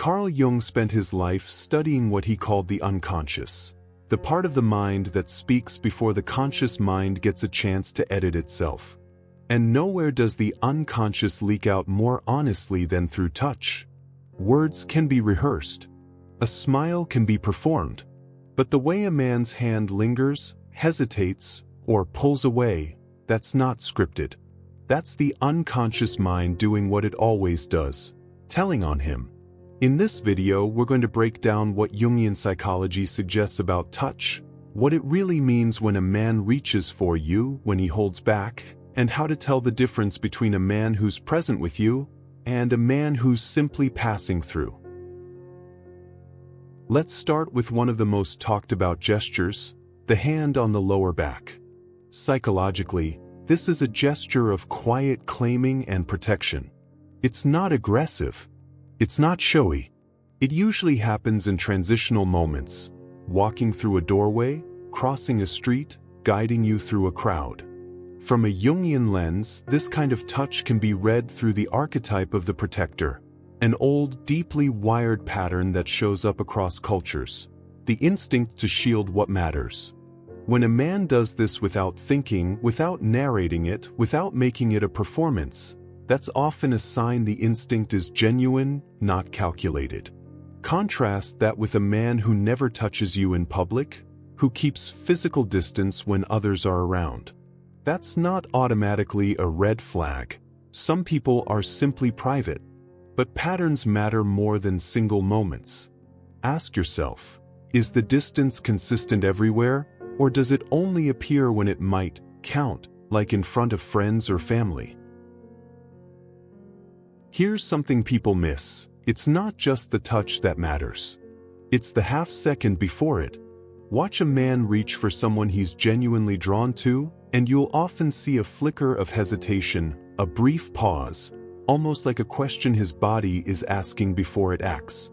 Carl Jung spent his life studying what he called the unconscious, the part of the mind that speaks before the conscious mind gets a chance to edit itself. And nowhere does the unconscious leak out more honestly than through touch. Words can be rehearsed. A smile can be performed. But the way a man's hand lingers, hesitates, or pulls away, that's not scripted. That's the unconscious mind doing what it always does, telling on him. In this video, we're going to break down what Jungian psychology suggests about touch, what it really means when a man reaches for you, when he holds back, and how to tell the difference between a man who's present with you and a man who's simply passing through. Let's start with one of the most talked about gestures, the hand on the lower back. Psychologically, this is a gesture of quiet claiming and protection. It's not aggressive. It's not showy. It usually happens in transitional moments, walking through a doorway, crossing a street, guiding you through a crowd. From a Jungian lens, this kind of touch can be read through the archetype of the protector, an old, deeply wired pattern that shows up across cultures, the instinct to shield what matters. When a man does this without thinking, without narrating it, without making it a performance, that's often a sign the instinct is genuine, not calculated. Contrast that with a man who never touches you in public, who keeps physical distance when others are around. That's not automatically a red flag. Some people are simply private. But patterns matter more than single moments. Ask yourself, is the distance consistent everywhere, or does it only appear when it might count, like in front of friends or family? Here's something people miss. It's not just the touch that matters. It's the half second before it. Watch a man reach for someone he's genuinely drawn to, and you'll often see a flicker of hesitation, a brief pause, almost like a question his body is asking before it acts.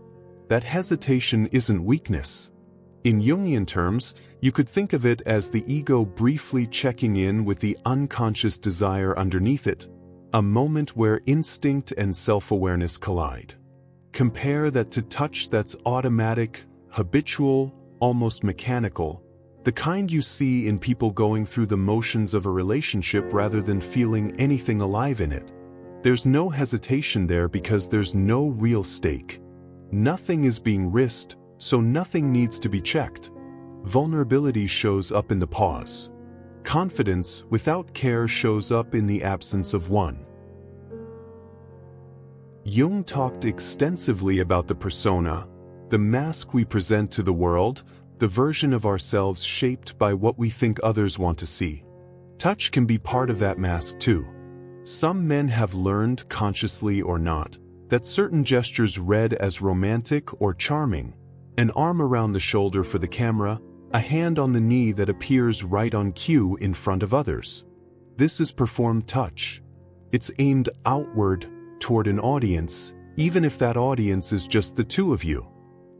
That hesitation isn't weakness. In Jungian terms, you could think of it as the ego briefly checking in with the unconscious desire underneath it, a moment where instinct and self-awareness collide. Compare that to touch that's automatic, habitual, almost mechanical, the kind you see in people going through the motions of a relationship rather than feeling anything alive in it. There's no hesitation there because there's no real stake. Nothing is being risked, so nothing needs to be checked. Vulnerability shows up in the pause. Confidence without care shows up in the absence of one. Jung talked extensively about the persona, the mask we present to the world, the version of ourselves shaped by what we think others want to see. Touch can be part of that mask too. Some men have learned, consciously or not, that certain gestures read as romantic or charming, an arm around the shoulder for the camera, a hand on the knee that appears right on cue in front of others. This is performed touch. It's aimed outward toward an audience, even if that audience is just the two of you.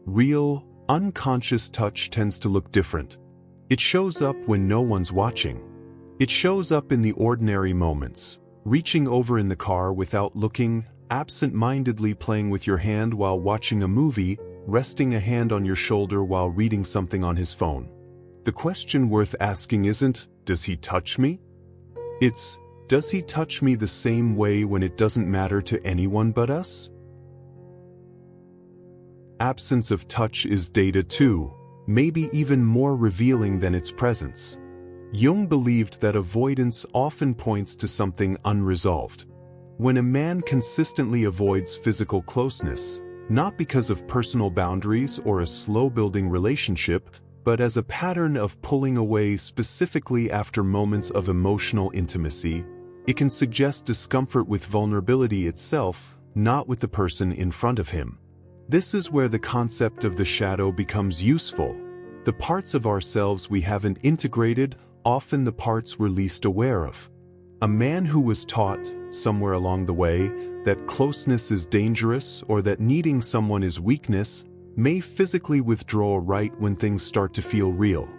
Real, unconscious touch tends to look different. It shows up when no one's watching. It shows up in the ordinary moments, reaching over in the car without looking, absent-mindedly playing with your hand while watching a movie, resting a hand on your shoulder while reading something on his phone. The question worth asking isn't, does he touch me? It's, does he touch me the same way when it doesn't matter to anyone but us? Absence of touch is data too, maybe even more revealing than its presence. Jung believed that avoidance often points to something unresolved. When a man consistently avoids physical closeness, not because of personal boundaries or a slow-building relationship, but as a pattern of pulling away specifically after moments of emotional intimacy, it can suggest discomfort with vulnerability itself, not with the person in front of him. This is where the concept of the shadow becomes useful. The parts of ourselves we haven't integrated, often the parts we're least aware of. A man who was taught, somewhere along the way, that closeness is dangerous or that needing someone is weakness, may physically withdraw right when things start to feel real.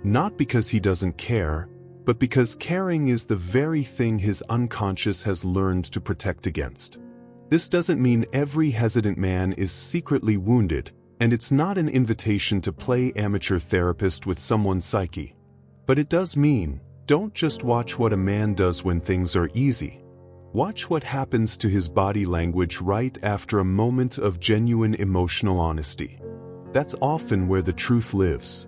Not because he doesn't care, but because caring is the very thing his unconscious has learned to protect against. This doesn't mean every hesitant man is secretly wounded, and it's not an invitation to play amateur therapist with someone's psyche. But it does mean, don't just watch what a man does when things are easy. Watch what happens to his body language right after a moment of genuine emotional honesty. That's often where the truth lives.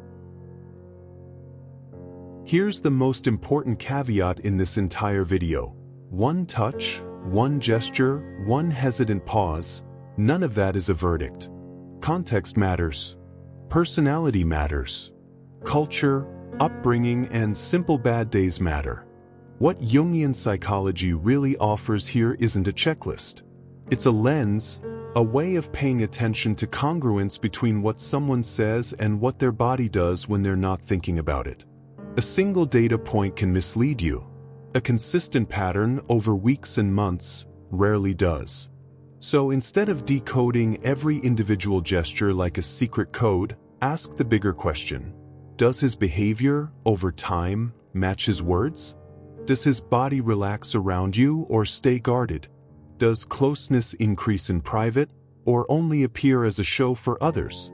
Here's the most important caveat in this entire video. One touch, one gesture, one hesitant pause, none of that is a verdict. Context matters. Personality matters. Culture, upbringing, and simple bad days matter. What Jungian psychology really offers here isn't a checklist. It's a lens, a way of paying attention to congruence between what someone says and what their body does when they're not thinking about it. A single data point can mislead you. A consistent pattern over weeks and months rarely does. So instead of decoding every individual gesture like a secret code, ask the bigger question. Does his behavior, over time, match his words? Does his body relax around you or stay guarded? Does closeness increase in private or only appear as a show for others?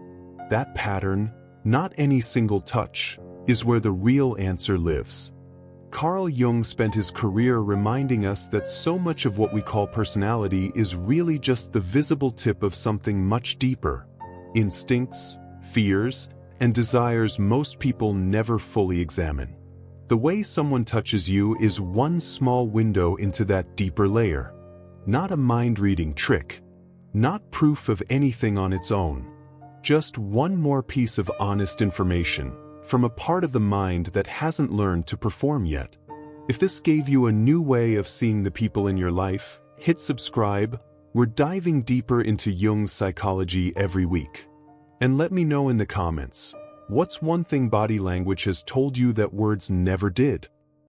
That pattern, not any single touch, is where the real answer lives. Carl Jung spent his career reminding us that so much of what we call personality is really just the visible tip of something much deeper. Instincts, fears, and desires most people never fully examine. The way someone touches you is one small window into that deeper layer. Not a mind-reading trick. Not proof of anything on its own. Just one more piece of honest information from a part of the mind that hasn't learned to perform yet. If this gave you a new way of seeing the people in your life, hit subscribe. We're diving deeper into Jung's psychology every week. And let me know in the comments, what's one thing body language has told you that words never did?